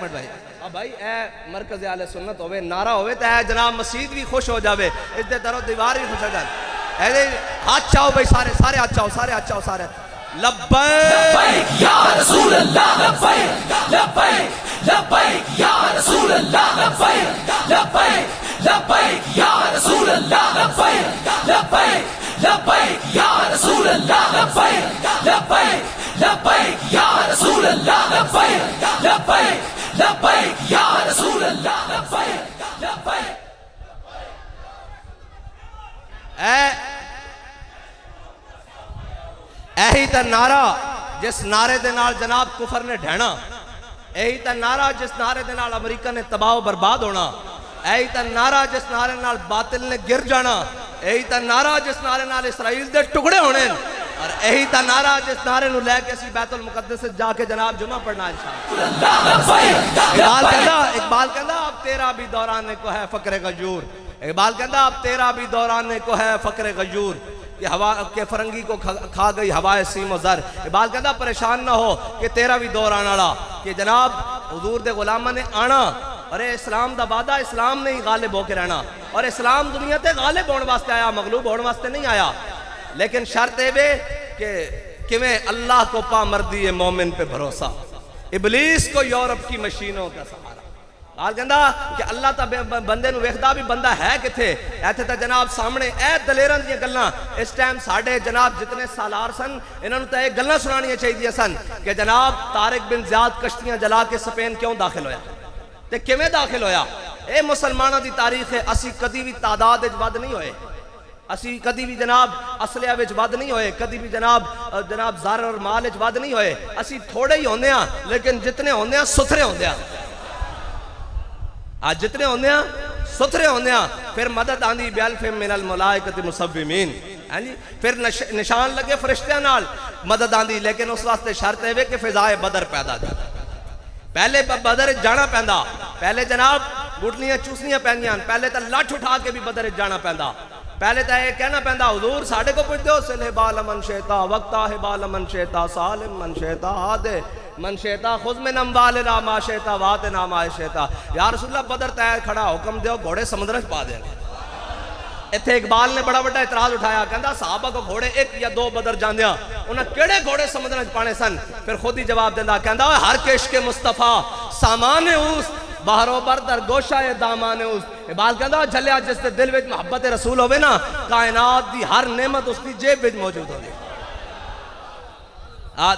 minute بھائی بھائی اے مرکز اہل سنت ہوئے نعرہ ہوئے تو اے جناب مسجد بھی خوش ہو جاوے اس دے درو دیوار بھی خوش ہو جائے اے ہاتھ چاہو بھائی سارے ہاتھ چاہو سارے لبیک یا رسول اللہ لبیک لبیک لبیک یا رسول اللہ لبیک لبیک لبیک یا رسول اللہ لبیک لبیک لبیک یا رسول اللہ لبیک لبیک لبیک یا رسول اللہ لبیک لبیک لبیک یا رسول اللہ لبیک لبیک ایہی تا نعرہ جس نعرے دے نال جناب کفر نے ڈھینا ایہی تا نعرہ جس نعرے دے نال امریکہ نے تباہ و برباد ہونا ایہی تا نعرہ جس نعرے نال باطل نے گر جانا ایہی تا نعرہ جس نعرے نال اسرائیل دے ٹکڑے ہونے اور ایہی تا نعرہ جس نعرے نو لے کے اسی بیت المقدس سے جا کے جناب جمعہ پڑھنا اقبال کہندا اب تیرا بھی دوران کو ہے فقر غیور اقبال کہندا اب تیرا بھی دوران کو ہے فقر غیور کہ فرنگی کو کھا گئی ہوائے سیم و زر اقبال کہندا پریشان نہ ہو کہ تیرا بھی دور آنا لا کہ جناب حضور دے غلامہ نے آنا اور اسلام دا وعدہ اسلام نے ہی غالب ہو کے رہنا اور اسلام دنیا تے غالب ہونے واسطے آیا مغلوب ہونے واسطے نہیں آیا لیکن شرط بے کہ میں اللہ کو پا مردی مومن پہ بھروسہ ابلیس کو یورپ کی مشینوں کا سہارا قال کہندا کہ اللہ تا بندے نو ویکھدا بھی بندہ ہے کتھے ایتھے تا جناب سامنے اے دلیراں دیاں گلاں اس ٹائم ساڈے جناب جتنے سالار سن انہاں نوں تے اے گلاں سنانیاں چاہیدیاں سن کہ جناب طارق بن زیاد کشتیاں جلا کے سپین کیوں داخل ہویا تے کیویں داخل ہویا اے مسلماناں دی تاریخ ہے اسی کدی بھی تعداد وچ ود نہیں ہوئے اسی کدی بھی جناب اسلحہ وچ ود نہیں ہوئے کدی بھی جناب زر اور مال وچ ود نہیں ہوئے اسی تھوڑے ہی ہوندے ہاں لیکن جتنے ہوندے ہاں ستھرے ہوندے ہاں آج جتنے ہوندے ہیں ستھرے ہوندے ہیں پھر مدد آندی بیالف من الملائکت مصومین پھر نشان لگے فرشتیاں نال مدد آندی لیکن اس واسطے شرط ہے کہ فضائے بدر پیدا دی پہلے بدر جانا پہندا پہلے جناب گھٹنیاں چوسنیاں پہنیاں پہلے تا لٹھ اٹھا کے بھی بدر جانا پہندا پہلے تا یہ کہنا پہندا حضور ساڑھے کو پوچھ دیو سلح بال من شیطا وقتا حبال من شیطا سالم من شیطا آدھے من شیطا خذ من اموالنا ما شیطا واتنا ما شیطا یا رسول اللہ بدر تیار کھڑا حکم دیو گھوڑے سمندر پا دیں اتھے اقبال نے بڑا بڑا اعتراض اٹھایا کہندا صحابہ کو گھوڑے ایک یا دو بدر جاندیاں انہاں کیڑے گھوڑے سمندر پانے سن پھر خود ہی جواب دیندا کہندا ہر کے عشق مصطفیٰ سامان اس بہرو بر در گوشہ دامان اس اقبال کہندا جھلیا جس دے دل وچ محبت رسول ہوئے نا کائنات دی ہر نعمت اس کی جیب وچ موجود ہوگی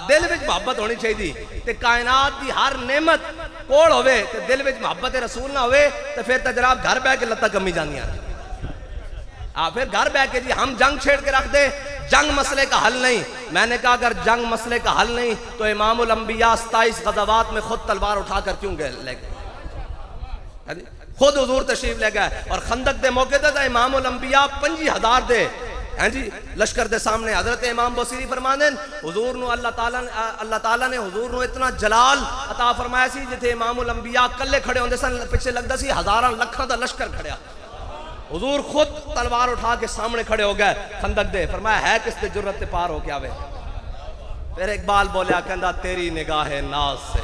دل وچ محبت ہونی چاہیے تے کائنات دی ہر نعمت کوڑ ہوئے تے دل وچ محبت رسول نہ ہوئے تے پھر تے جناب گھر بہ کے لتاں کمی جاندیاں پھر گھر بہ کے جی ہم جنگ چھیڑ کے رکھ دے جنگ مسئلے کا حل نہیں میں نے کہا اگر جنگ مسئلے کا حل نہیں تو امام الانبیاء 27 غزوات میں خود تلوار اٹھا کر کیوں گئے لے گئے خود حضور تشریف لے گئے اور خندق دے موقع تھا امام الانبیاء 50,000 دے لشکر دے سامنے حضرت امام بصیری فرماندے حضور نو اللہ تعالیٰ نے حضور نو اتنا جلال عطا فرمایا سی جتھے امام الانبیاء کلے کھڑے ہوندے سن پیچھے لگدا سی ہزاراں لکھاں دا لشکر کھڑیا حضور خود تلوار اٹھا کے سامنے کھڑے ہو گئے خندق دے فرمایا ہے کس دے جرت تے پار ہو کے آوے پھر اقبال بولیا کہندا تیری نگاہ ناز سے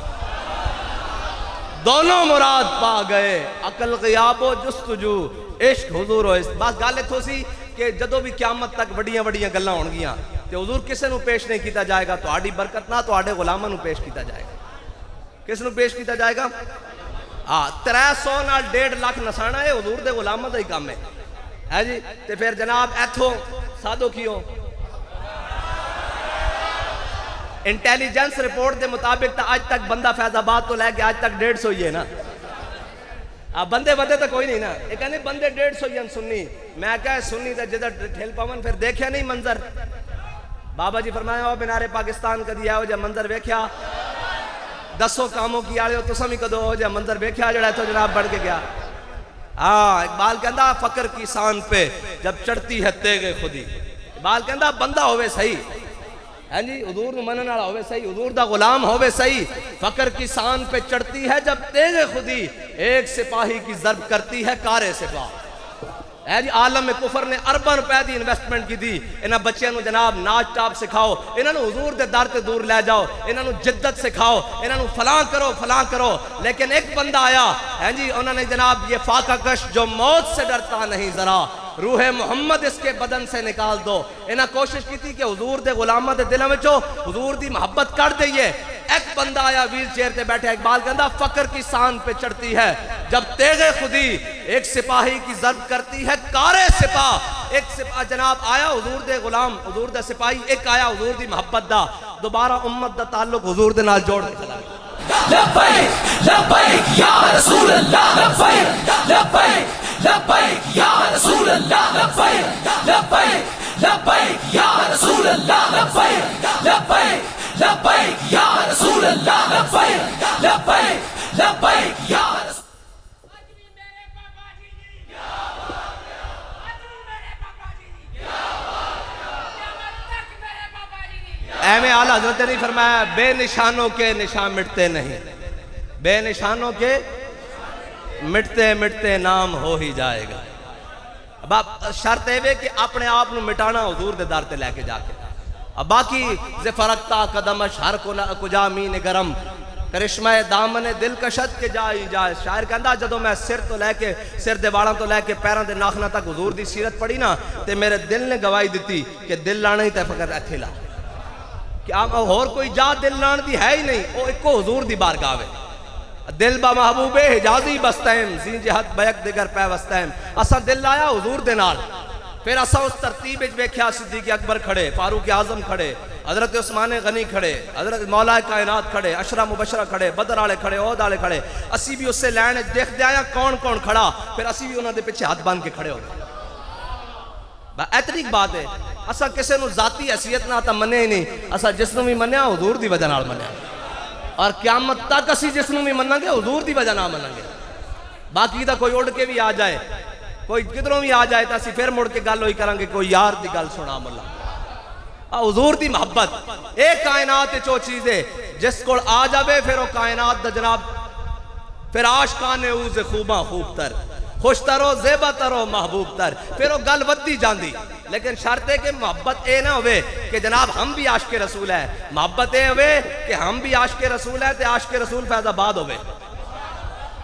دونوں مراد پا گئے عقل غیاب و جستجو عشق حضور و بس گل اتھوں سی کہ جدو بھی قیامت تک بڑیاں بڑیاں گلاں ہون گیاں تے حضور کسے نو پیش نہیں کیتا جائے گا تہاڈی برکت نہ تہاڈے غلاماں نو پیش کیتا جائے گا کس نو پیش کیتا جائے گا 300 نال 1.5 لاکھ نسانا ہے حضور دے غلاماں دا ہی کام ہے جی تے پھر جناب ایتھوں سادو کیوں انٹیلیجنس رپورٹ دے مطابق تا آج تک بندہ فیض آباد تو لے کے آج تک 150 ہی ہے نا بندے بدے تو کوئی نہیں نا ایک کہنے بندے 150 ہی ہیں سنی میں کہا سنی دے جدہ ٹھیل پون پھر دیکھیا نہیں منظر بابا جی فرمایا ہو بنارے پاکستان کا دیا ہو جا منظر ویکھیا 10 کاموں کی آڑے ہو تو سمی کدو ہو جا منظر ویکھیا جڑا ہے تو جناب بڑھ کے گیا اقبال کہندا فقر کی سان پہ جب چڑھتی ہے تیغ خودی اقبال کہندا بندہ ہوئے صحیح جی حضور نو منن والا ہوئے صحیح حضور دا غلام ہوئے صحیح فقر کی سان پہ چڑھتی ہے جب تیغ خودی ایک سپاہی کی ضرب کرتی ہے کارے سپاہ اے جی عالم کفر نے ارباں روپے دی انویسٹمنٹ کی دی انہاں بچیاں نو جناب ناچ ٹاپ سکھاؤ انہاں نو حضور دے در تے دور لے جاؤ انہاں نو جدت سکھاؤ انہاں نو فلاں کرو لیکن ایک بندہ آیا ہے جی انہوں نے جناب یہ فاقہ کش جو موت سے ڈرتا نہیں ذرا روح محمد اس کے بدن سے نکال دو انہاں کوشش کی تھی کہ حضور دے غلامہ دے دلوں وچوں حضور دی محبت کر دئیے ایک بندہ آیا ویل چیئر تے بیٹھے اقبال کہندا فقر کی سان پہ چڑھتی ہے جب تیغ خودی ایک سپاہی کی ضرب کرتی ہے کارے سپاہ ایک سپاہ جناب آیا حضور دے غلام حضور دے سپاہی ایک آیا حضور دی محبت دا دوبارہ امت دا تعلق حضور دے نال جوڑ کے چلا گیا لبیک لبیک یا رسول اللہ لبیک لبیک لبیک یا رسول اللہ لبیک لبیک لبیک یا رسول اللہ لبیک لبیک لبیک یا رسول اللہ لبیک لبیک لبیک یا رسول اہم اعلیٰ حضرت نے فرمایا بے نشانوں کے نشان مٹتے نہیں بے نشانوں کے مٹتے مٹتے نام ہو ہی جائے گا اب شرط ہے کہ اپنے آپ نو مٹانا حضور دے در تے لے کے جا کے اب باقی زفرکتا قدمش ہر کجا مین گرم کرشمہ دامن دل کشت کے جائی جائے شاعر کہندا جدو میں سر دے والاں تو لے کے پیراں دے ناخنا تک حضور دی سیرت پڑھی نا تے میرے دل نے گواہی دیتی کہ دل لانا ہی تے فقط ایتھے لا کہ اور کوئی جا دل لان دی ہے ہی نہیں وہ ایک حضور دی بارگاہ ہے دل با محبوب حجازی بستہم زین جہت بیک دیگر پہ وستہم اسا دل لایا حضور دے نال پھر اسا اس ترتیب وچ ویکھیا صدیق اکبر کھڑے فاروق اعظم کھڑے حضرت عثمان غنی کھڑے حضرت مولا کائنات کھڑے عشرہ مبشرہ کھڑے بدر والے کھڑے عہد والے کھڑے اسی بھی اس سے لین دیکھ دے آیا کون کون کھڑا پھر اسی بھی انہاں دے پیچھے ہاتھ باندھ کے کھڑے ہو گئے ایتنی بات ہے اسا کسے نو ذاتی حیثیت نہ تا منے ہی نہیں اسا جس نو بھی منیا حضور دی وجہ نال منیا اور قیامت تک اسی جس نو بھی منیں گے حضور دی وجہ نہ منیں گے باقی دا کوئی اڑ کے بھی آ جائے کوئی کدھروں بھی آ جائے تا اسی پھر مڑ کے گل ہوئی کریں گے کوئی یار دی گل سنا ملا حضور دی محبت ایک کائنات چو چیز ہے جس کو آ جاوے پھر وہ کائنات دا جناب پھر عاشقان اوز خوباں خوب تر خوش ترو زیبہ ترو محبوب تر پھر وہ گل ودی جاندی لیکن شرط ہے کہ محبت اے نہ ہوئے کہ جناب ہم بھی عاشق رسول ہے محبت اے ہوئے کہ ہم بھی عاشق رسول ہے تے عاشق رسول فیض آباد ہوئے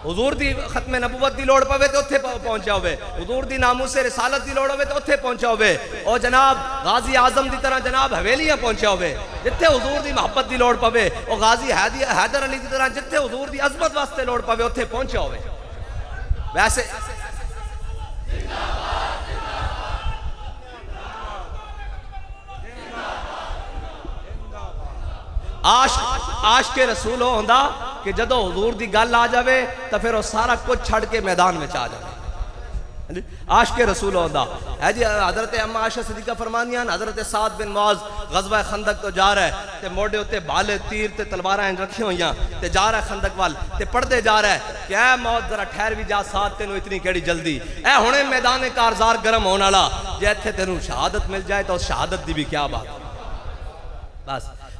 حضور دی ختم نبوت دی لوڑ پوے تے اتھے پہنچا ہوئے حضور دی ناموس رسالت دی لوڑ ہوئے تے اتھے پہنچا ہوئے اور جناب غازی اعظم دی طرح جناب حویلیاں پہنچا ہوئے جتھے حضور دی محبت دی لوڑ پوے اور غازی حیدر علی دی طرح جتھے حضور دی عظمت واسطے لوڑ پوے اتھے پہنچا ہوئے ویسے عاشق رسول ہوندا کہ جدو حضور دی گل آ جاوے تو پھر وہ سارا کچھ چھڑ کے میدان میں چاہ جاوے عاشق رسول ہوندا ہے جی حضرت اما عائشہ صدیقہ فرمانیاں حضرت سعد بن معاذ غزوہ خندق تو جا رہا ہے تے موڑے ہوتے بھالے تیر تے تلواریں رکھی ہوئیاں تے جا رہا ہے خندق وال تے پڑھتے جا رہا ہے کہ اے موت ذرا ٹھہر بھی جا ساتھ تینوں اتنی کیڑی جلدی اے ہونے میدان کارزار گرم ہونا لا جے تھے تینوں شہادت مل جائے تو شہادت دی بھی کیا بات بس